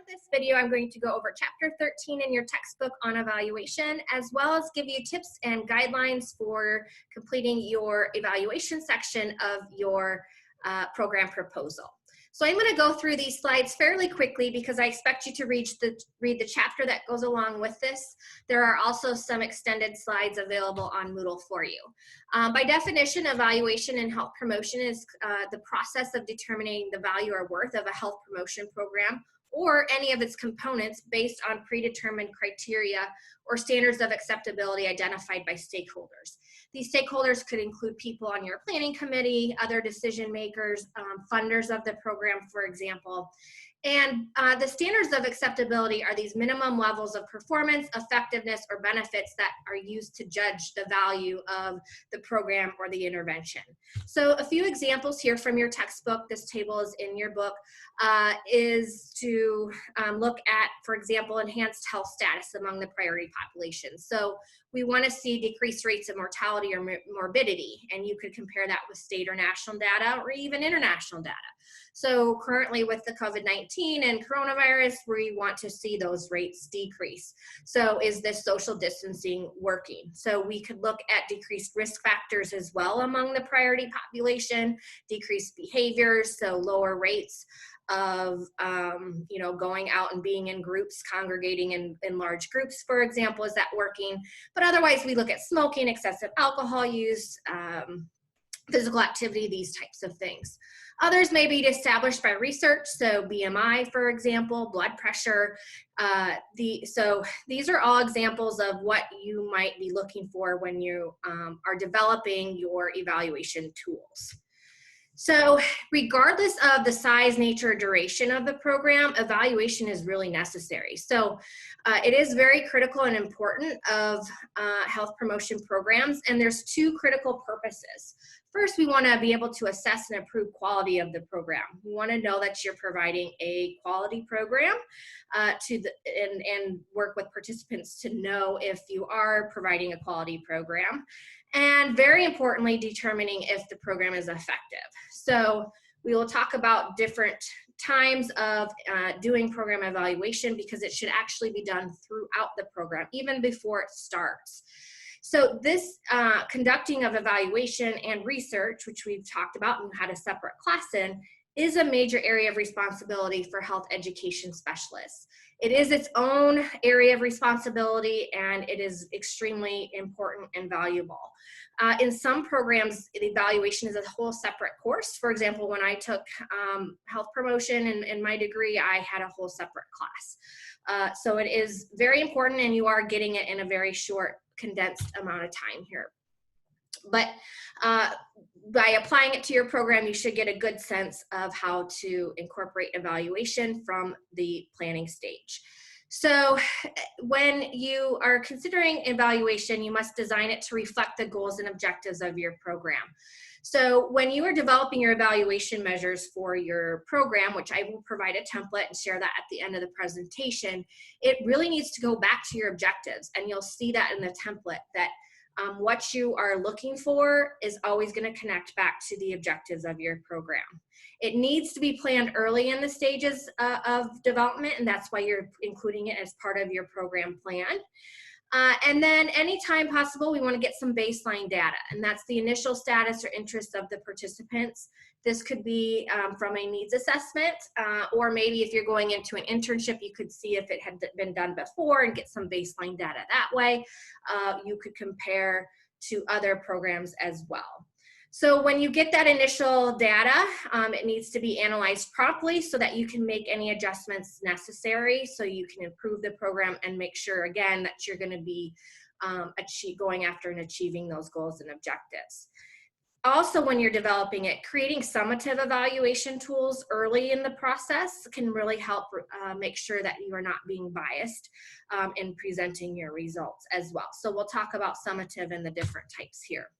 this video, I'm going to go over Chapter 13 in your textbook on evaluation, as well as give you tips and guidelines for completing your evaluation section of your program proposal. So I'm going to go through these slides fairly quickly because I expect you to read the chapter that goes along with this. There are also some extended slides available on Moodle for you. By definition, evaluation and health promotion is the process of determining the value or worth of a health promotion program or any of its components based on predetermined criteria or standards of acceptability identified by stakeholders. These stakeholders could include people on your planning committee, other decision makers, funders of the program, for example. And the standards of acceptability are these minimum levels of performance, effectiveness, or benefits that are used to judge the value of the program or the intervention. So a few examples here from your textbook, this table is in your book, is to look at, for example, enhanced health status among the priority population. So we want to see decreased rates of mortality or morbidity, and you could compare that with state or national data or even international data. So currently with the COVID-19 and coronavirus, we want to see those rates decrease. So is this social distancing working? So we could look at decreased risk factors as well among the priority population, decreased behaviors, so lower rates of going out and being in groups, congregating in large groups, for example. Is that working? But otherwise we look at smoking, excessive alcohol use, physical activity, these types of things. Others may be established by research, so BMI, for example, blood pressure. So these are all examples of what you might be looking for when you are developing your evaluation tools. So regardless of the size, nature, or duration of the program, evaluation is really necessary. So it is very critical and important of health promotion programs, and there's two critical purposes. First, we want to be able to assess and improve quality of the program. We want to know that you're providing a quality program and work with participants to know if you are providing a quality program. And very importantly, determining if the program is effective. So we will talk about different times of doing program evaluation because it should actually be done throughout the program, even before it starts. So this conducting of evaluation and research, which we've talked about and had a separate class in, is a major area of responsibility for health education specialists. It is its own area of responsibility, and it is extremely important and valuable. In some programs, the evaluation is a whole separate course. For example, when I took health promotion in my degree, I had a whole separate class. So it is very important, and you are getting it in a very short, condensed amount of time here. But by applying it to your program, you should get a good sense of how to incorporate evaluation from the planning stage. So when you are considering evaluation, you must design it to reflect the goals and objectives of your program. So when you are developing your evaluation measures for your program, which I will provide a template and share that at the end of the presentation, it really needs to go back to your objectives. And you'll see that in the template that what you are looking for is always going to connect back to the objectives of your program. It needs to be planned early in the stages of development, and that's why you're including it as part of your program plan. And then anytime possible, we want to get some baseline data, and that's the initial status or interest of the participants. This could be from a needs assessment, or maybe if you're going into an internship, you could see if it had been done before and get some baseline data that way. You could compare to other programs as well. So when you get that initial data, it needs to be analyzed promptly so that you can make any adjustments necessary so you can improve the program and make sure, again, that you're going to be going after and achieving those goals and objectives. Also, when you're developing it, creating summative evaluation tools early in the process can really help make sure that you are not being biased in presenting your results as well. So we'll talk about summative and the different types here.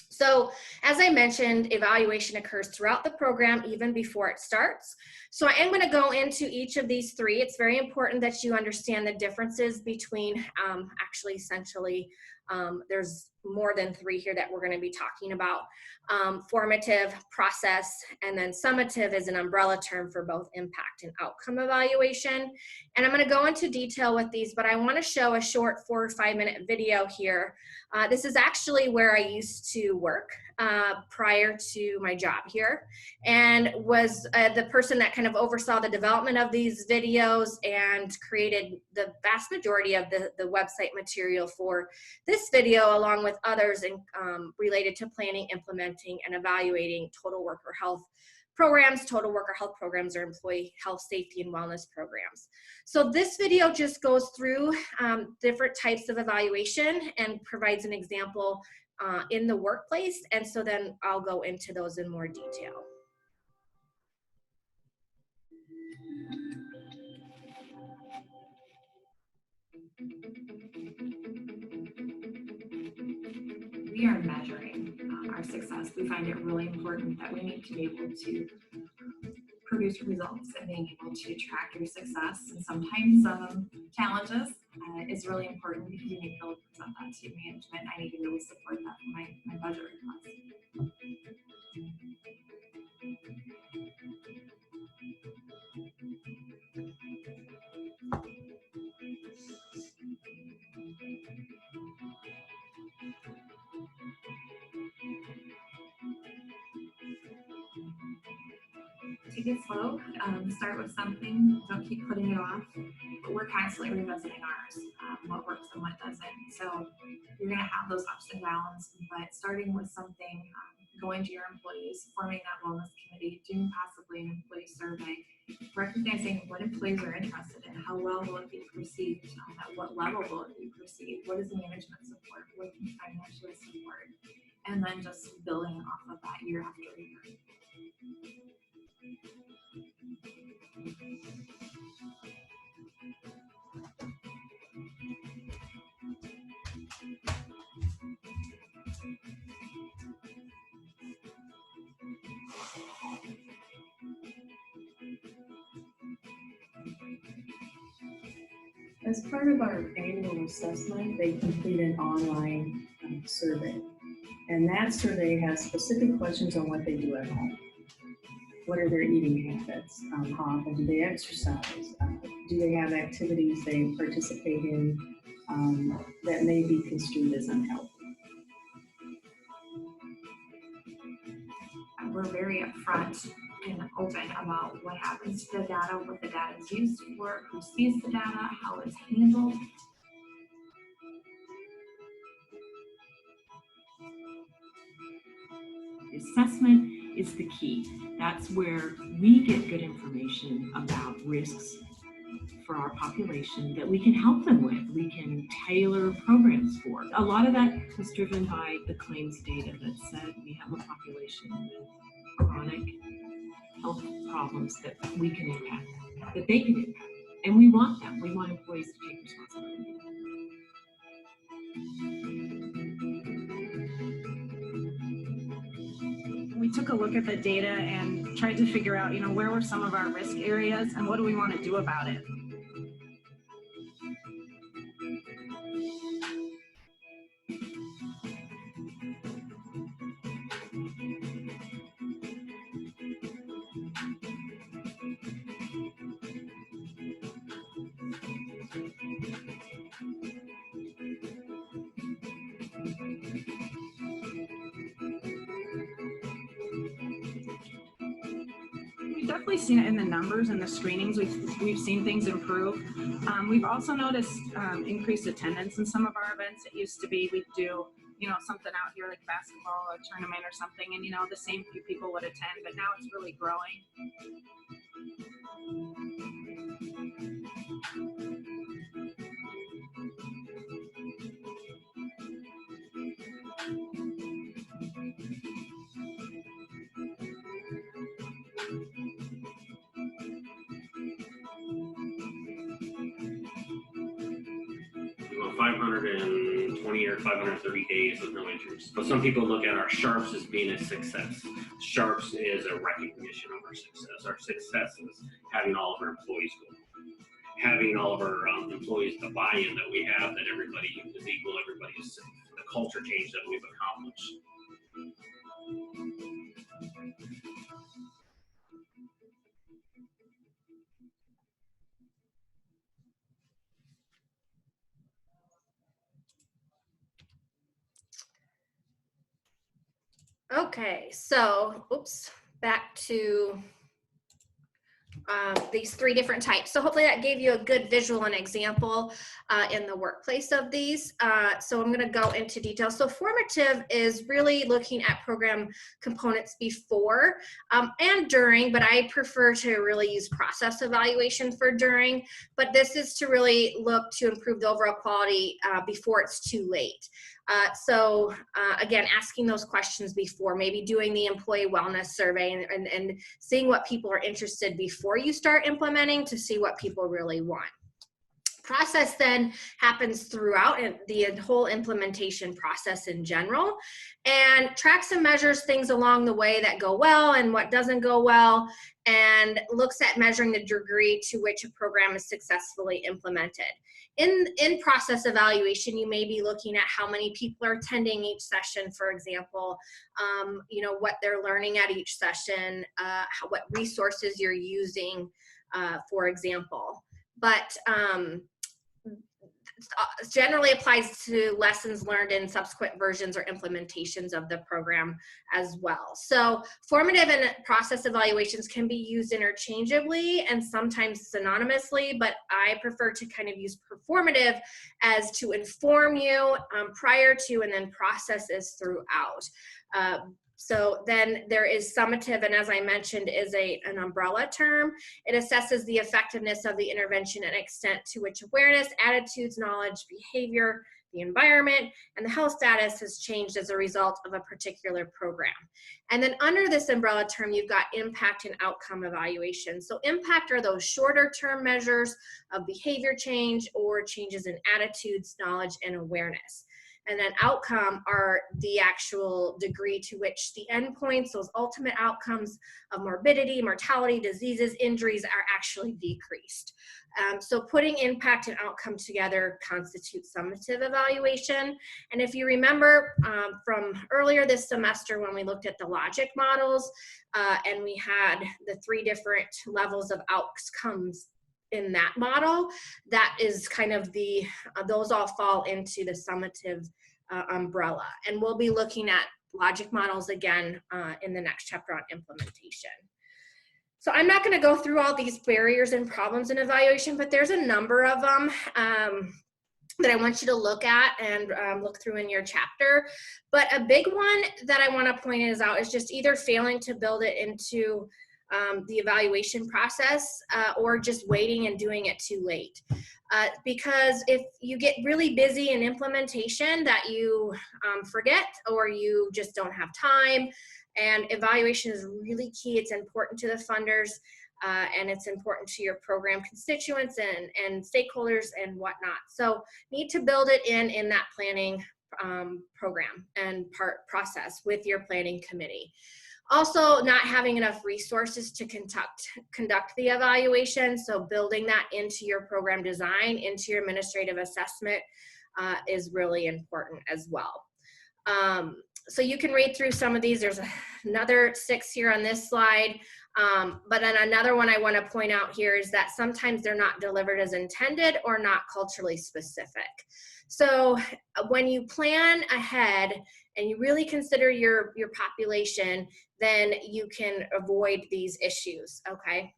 So as I mentioned, evaluation occurs throughout the program, even before it starts. So I am going to go into each of these three. It's very important that you understand the differences between essentially There's more than 3 here that we're going to be talking about. Formative, process, and then summative is an umbrella term for both impact and outcome evaluation. And I'm going to go into detail with these, but I want to show a short 4 or 5 minute video here. This is actually where I used to work prior to my job here, and was the person that kind of oversaw the development of these videos and created the vast majority of the website material for this video, along with others related to planning, implementing, and evaluating total worker health programs, total worker health programs, or employee health, safety, and wellness programs. So this video just goes through different types of evaluation and provides an example in the workplace. And so then I'll go into those in more detail. We are measuring our success. We find it really important that we need to be able to produce results and being able to track your success, and sometimes challenges is really important because you need to be able to present that to management. I need to be able to support that for my budget request. Take it slow, start with something, don't keep putting it off, but we're constantly revisiting ours, what works and what doesn't. So you're gonna have those ups and downs, but starting with something, going to your employees, forming that wellness committee, doing possibly an employee survey, recognizing what employees are interested in, how well will it be perceived, at what level will it be perceived, what is the management support, what can you financially support, and then just building off of that year after year. As part of our annual assessment, they complete an online survey. And that survey has specific questions on what they do at home. What are their eating habits? How often do they exercise? Do they have activities they participate in that may be construed as unhealthy? We're very upfront and open about what happens to the data, what the data is used for, who sees the data, how it's handled. Assessment is the key. That's where we get good information about risks for our population that we can help them with. We can tailor programs for. A lot of that was driven by the claims data that said we have a population with chronic health problems that we can impact, that they can impact. And we want them. We want employees to take responsibility. We took a look at the data and tried to figure out, where were some of our risk areas and what do we want to do about it? We've definitely seen it in the numbers and the screenings. We've seen things improve. We've also noticed increased attendance in some of our events. It used to be we'd do something out here like basketball, a tournament or something, and the same few people would attend, but now it's really growing. About 520 or 530 days with no injuries. But some people look at our SHARPS as being a success. SHARPS is a recognition of our success. Our success is having all of our employees go home, having all of our employees the buy-in that we have, that everybody is equal, everybody is the culture change that we've accomplished. Okay, so, oops, back to these three different types. So hopefully that gave you a good visual and example in the workplace of these. So I'm going to go into detail. So formative is really looking at program components before and during, but I prefer to really use process evaluation for during. But this is to really look to improve the overall quality before it's too late. So again, asking those questions before, maybe doing the employee wellness survey and seeing what people are interested before you start implementing to see what people really want. Process then happens throughout the whole implementation process in general, and tracks and measures things along the way that go well and what doesn't go well, and looks at measuring the degree to which a program is successfully implemented. In process evaluation, you may be looking at how many people are attending each session, for example, you know, what they're learning at each session, what resources you're using, for example. But generally applies to lessons learned in subsequent versions or implementations of the program as well. So formative and process evaluations can be used interchangeably and sometimes synonymously, but I prefer to kind of use performative as to inform you prior to, and then process is throughout. So then there is summative, and as I mentioned, is an umbrella term. It assesses the effectiveness of the intervention and extent to which awareness, attitudes, knowledge, behavior, the environment, and the health status has changed as a result of a particular program. And then under this umbrella term, you've got impact and outcome evaluation. So impact are those shorter term measures of behavior change or changes in attitudes, knowledge, and awareness. And then outcome are the actual degree to which the endpoints, those ultimate outcomes of morbidity, mortality, diseases, injuries are actually decreased. So putting impact and outcome together constitutes summative evaluation. And if you remember from earlier this semester when we looked at the logic models and we had the 3 different levels of outcomes in that model, that is kind of those all fall into the summative umbrella. And we'll be looking at logic models again in the next chapter on implementation. So I'm not going to go through all these barriers and problems in evaluation, but there's a number of them that I want you to look at and look through in your chapter. But a big one that I want to point out is just either failing to build it into the evaluation process or just waiting and doing it too late. Because if you get really busy in implementation that you forget or you just don't have time, and evaluation is really key. It's important to the funders and it's important to your program constituents and stakeholders and whatnot. So need to build it in that planning program and process with your planning committee. Also, not having enough resources to conduct the evaluation, so building that into your program design, into your administrative assessment is really important as well. So you can read through some of these. There's another 6 here on this slide. But then another one I want to point out here is that sometimes they're not delivered as intended or not culturally specific. So when you plan ahead and you really consider your population, then you can avoid these issues, okay?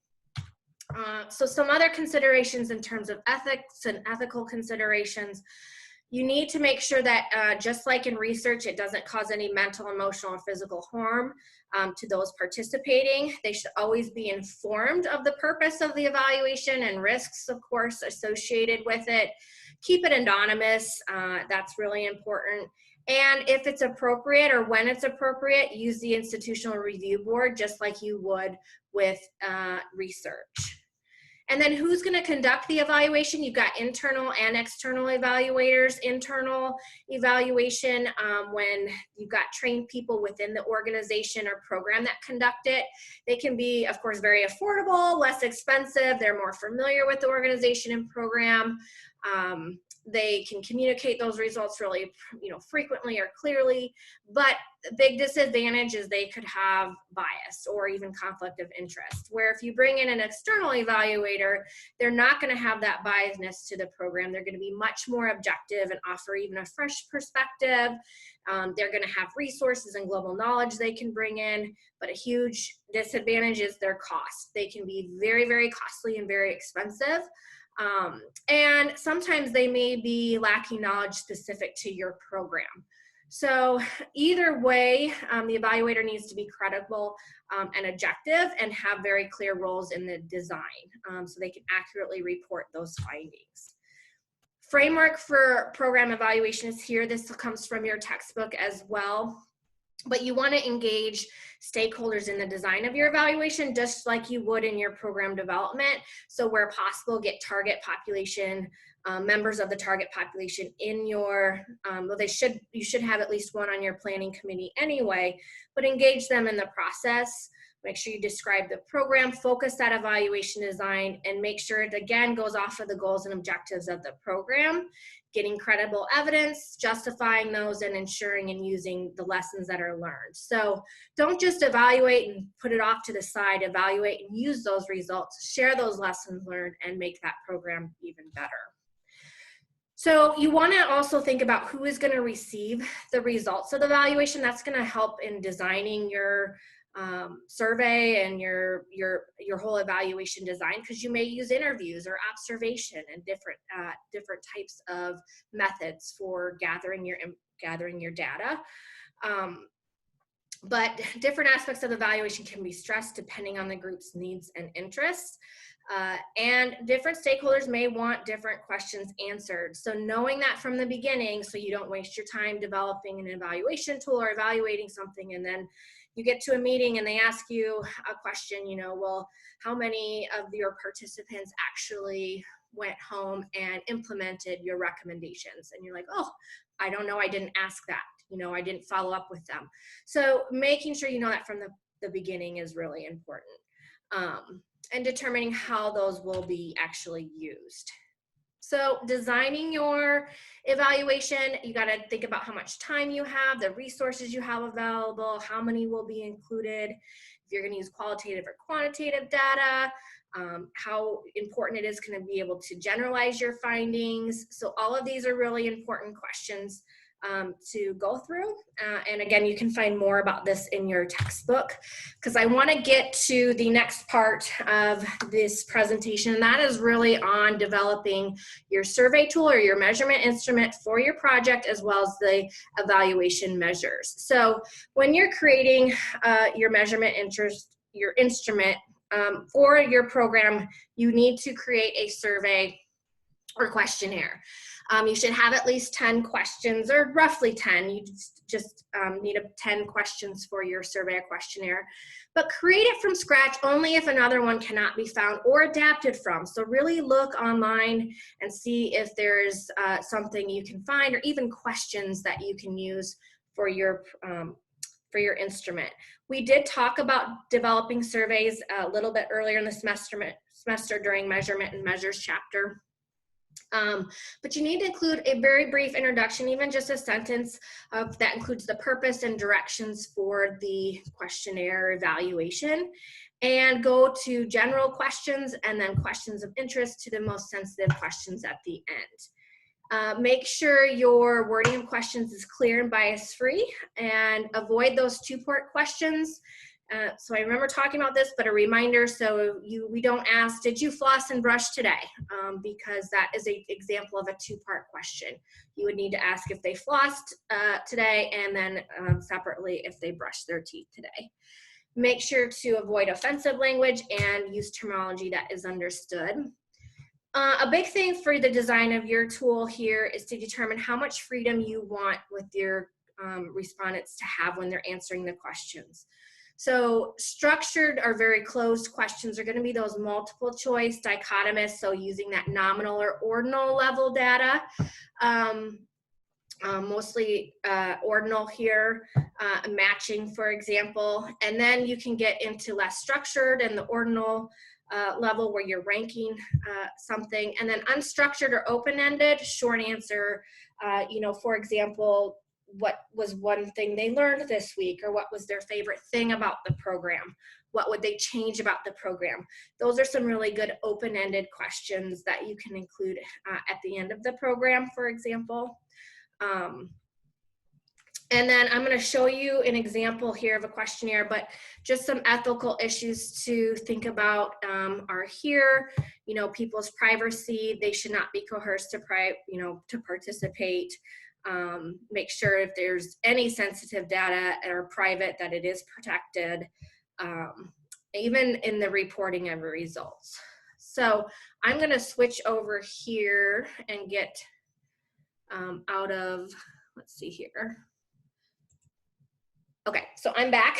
So some other considerations in terms of ethics and ethical considerations. You need to make sure that just like in research, it doesn't cause any mental, emotional, or physical harm to those participating. They should always be informed of the purpose of the evaluation and risks, of course, associated with it. Keep it anonymous. That's really important. And if it's appropriate or when it's appropriate, use the institutional review board just like you would with research. And then who's going to conduct the evaluation? You've got internal and external evaluators. Internal evaluation, when you've got trained people within the organization or program that conduct it, they can be, of course, very affordable, less expensive. They're more familiar with the organization and program. They can communicate those results really, frequently or clearly, but the big disadvantage is they could have bias or even conflict of interest, where if you bring in an external evaluator, they're not going to have that biasness to the program. They're going to be much more objective and offer even a fresh perspective. They're going to have resources and global knowledge they can bring in, but a huge disadvantage is their cost. They can be very, very costly and very expensive. And sometimes they may be lacking knowledge specific to your program. So either way, the evaluator needs to be credible and objective and have very clear roles in the design so they can accurately report those findings. Framework for program evaluation is here. This comes from your textbook as well. But you want to engage stakeholders in the design of your evaluation just like you would in your program development. So where possible, get target population, members of the target population in your, you should have at least one on your planning committee anyway, but engage them in the process. Make sure you describe the program, focus that evaluation design, and make sure it again goes off of the goals and objectives of the program, getting credible evidence, justifying those, and ensuring and using the lessons that are learned. So don't just evaluate and put it off to the side, evaluate and use those results, share those lessons learned, and make that program even better. So you want to also think about who is going to receive the results of the evaluation. That's going to help in designing your survey and your whole evaluation design, because you may use interviews or observation and different types of methods for gathering your data. But different aspects of evaluation can be stressed depending on the group's needs and interests. And different stakeholders may want different questions answered. So knowing that from the beginning, so you don't waste your time developing an evaluation tool or evaluating something, and then you get to a meeting and they ask you a question, well, how many of your participants actually went home and implemented your recommendations? And you're like, oh, I don't know, I didn't ask that. I didn't follow up with them. So making sure you know that from the beginning is really important. And determining how those will be actually used. So designing your evaluation, you got to think about how much time you have, the resources you have available, how many will be included, if you're going to use qualitative or quantitative data, how important it is going to be able to generalize your findings. So all of these are really important questions to go through. And again, you can find more about this in your textbook, because I want to get to the next part of this presentation, and that is really on developing your survey tool or your measurement instrument for your project, as well as the evaluation measures. So when you're creating your measurement your instrument for your program, you need to create a survey or questionnaire. You should have at least 10 questions, or roughly 10. You just need 10 questions for your survey or questionnaire. But create it from scratch only if another one cannot be found or adapted from. So really look online and see if there's something you can find, or even questions that you can use for your instrument. We did talk about developing surveys a little bit earlier in the semester during measurement and measures chapter. But you need to include a very brief introduction, even just a sentence that includes the purpose and directions for the questionnaire evaluation, and go to general questions and then questions of interest to the most sensitive questions at the end. Make sure your wording of questions is clear and bias-free, and avoid those two-part questions. So I remember talking about this, but a reminder, so we don't ask, did you floss and brush today? Because that is an example of a two-part question. You would need to ask if they flossed today, and then separately if they brushed their teeth today. Make sure to avoid offensive language and use terminology that is understood. A big thing for the design of your tool here is to determine how much freedom you want with your respondents to have when they're answering the questions. So structured or very closed questions are going to be those multiple choice dichotomous, so using that nominal or ordinal level data. Mostly ordinal here, matching, for example. And then you can get into less structured and the ordinal level where you're ranking something. And then unstructured or open-ended, short answer, for example, what was one thing they learned this week, or what was their favorite thing about the program? What would they change about the program? Those are some really good open-ended questions that you can include at the end of the program, for example. And then I'm going to show you an example here of a questionnaire, but just some ethical issues to think about are here. People's privacy, they should not be coerced to participate. Make sure if there's any sensitive data or private that it is protected, even in the reporting of results. So I'm going to switch over here and get out of, let's see here. Okay, so I'm back.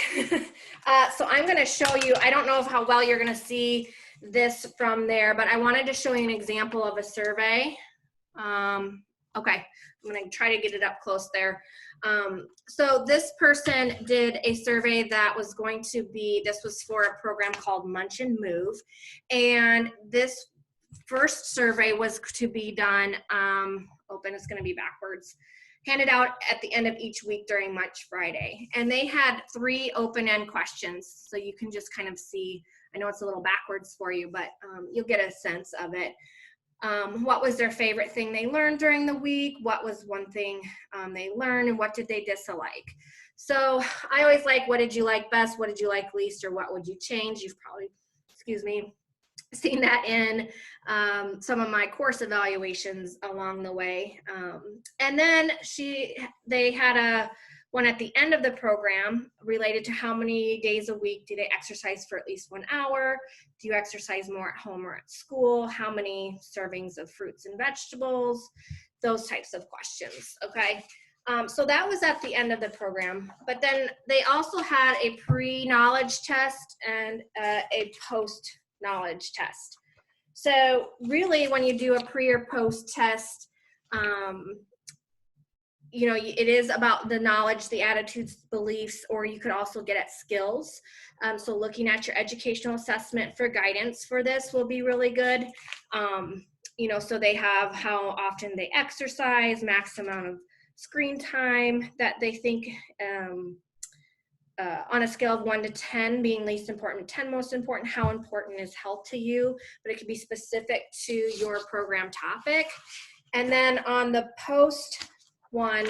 So I'm going to show you, I don't know how well you're going to see this from there, but I wanted to show you an example of a survey. Okay, I'm going to try to get it up close there. So this person did a survey that was going to be, this was for a program called Munch and Move. And this first survey was to be done, it's going to be backwards, handed out at the end of each week during Munch Friday. And they had 3 open-end questions. So you can just kind of see, I know it's a little backwards for you, but you'll get a sense of it. What was their favorite thing they learned during the week? What was one thing they learned, and what did they dislike? So I always like, what did you like best? What did you like least? Or what would you change? You've probably, seen that in some of my course evaluations along the way. And then they had one at the end of the program related to how many days a week do they exercise for at least 1 hour? Do you exercise more at home or at school? How many servings of fruits and vegetables? Those types of questions, okay? So that was at the end of the program. But then they also had a pre-knowledge test and a post-knowledge test. So really, when you do a pre or post test, it is about the knowledge, the attitudes, beliefs, or you could also get at skills. So looking at your educational assessment for guidance for this will be really good. So they have how often they exercise, max amount of screen time that they think, on a scale of 1 to 10, being least important, 10 most important, how important is health to you, but it could be specific to your program topic. And then on the post one,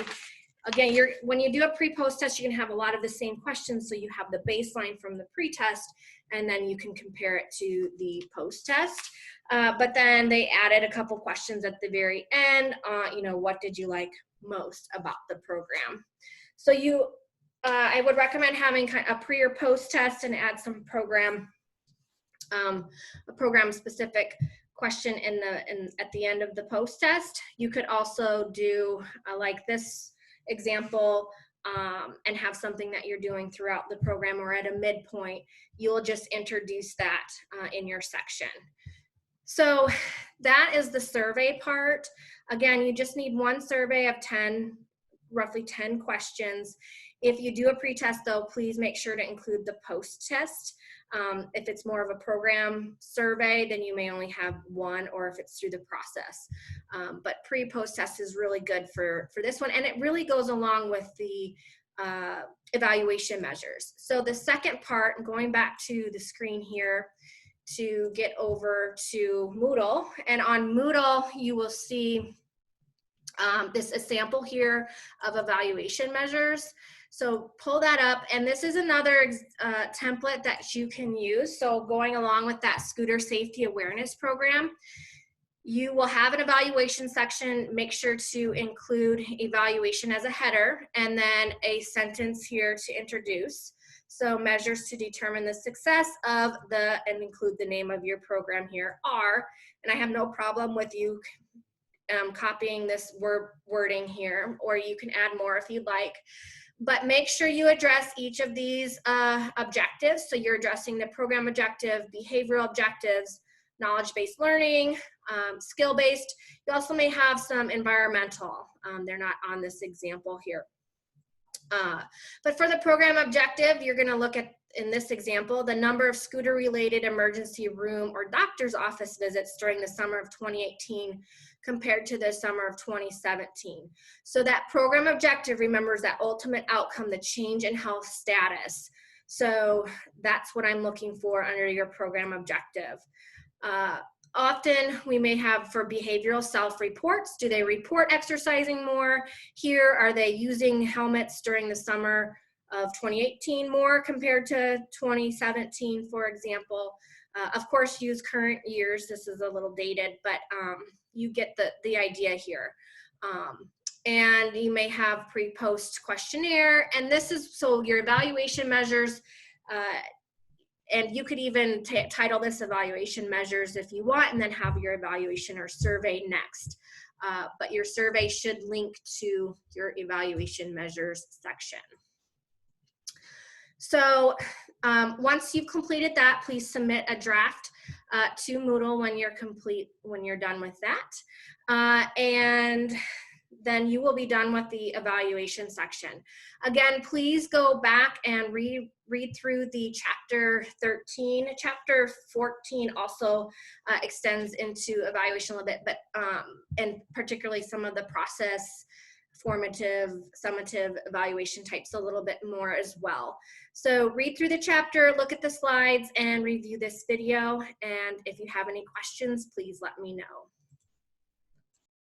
again, when you do a pre-post test, you can have a lot of the same questions. So you have the baseline from the pre-test, and then you can compare it to the post-test. But then they added a couple questions at the very end. What did you like most about the program? So I would recommend having a pre or post test and add some a program specific question at the end of the post test. You could also do like this example and have something that you're doing throughout the program, or at a midpoint, you'll just introduce that in your section. So that is the survey part. Again, you just need one survey of roughly 10 questions. If you do a pre-test, though, please make sure to include the post-test. If it's more of a program survey, then you may only have one, or if it's through the process. But pre-post test is really good for this one, and it really goes along with the evaluation measures. So the second part, going back to the screen here to get over to Moodle, and on Moodle you will see this a sample here of evaluation measures. So pull that up, and this is another template that you can use. So going along with that Scooter Safety Awareness Program, you will have an evaluation section. Make sure to include evaluation as a header, and then a sentence here to introduce. So measures to determine the success of and include the name of your program here are, and I have no problem with you copying this wording here, or you can add more if you'd like. But make sure you address each of these objectives. So you're addressing the program objective, behavioral objectives, knowledge-based learning, skill-based. You also may have some environmental. They're not on this example here. But for the program objective, you're gonna look at, in this example, the number of scooter-related emergency room or doctor's office visits during the summer of 2018 compared to the summer of 2017. So that program objective remembers that ultimate outcome, the change in health status. So that's what I'm looking for under your program objective. Often we may have for behavioral self-reports. Do they report exercising more? Here, are they using helmets during the summer of 2018 more compared to 2017, for example? Of course, use current years. This is a little dated, but you get the idea here. And you may have pre-post questionnaire. And this is, so your evaluation measures, and you could even title this evaluation measures if you want, and then have your evaluation or survey next. But your survey should link to your evaluation measures section. So once you've completed that, please submit a draft to Moodle when you're done with that. And then you will be done with the evaluation section. Again, please go back and read through the chapter 13. Chapter 14 also extends into evaluation a little bit, but and particularly some of the process, formative, summative evaluation types a little bit more as well. So read through the chapter, look at the slides, and review this video. And if you have any questions, please let me know.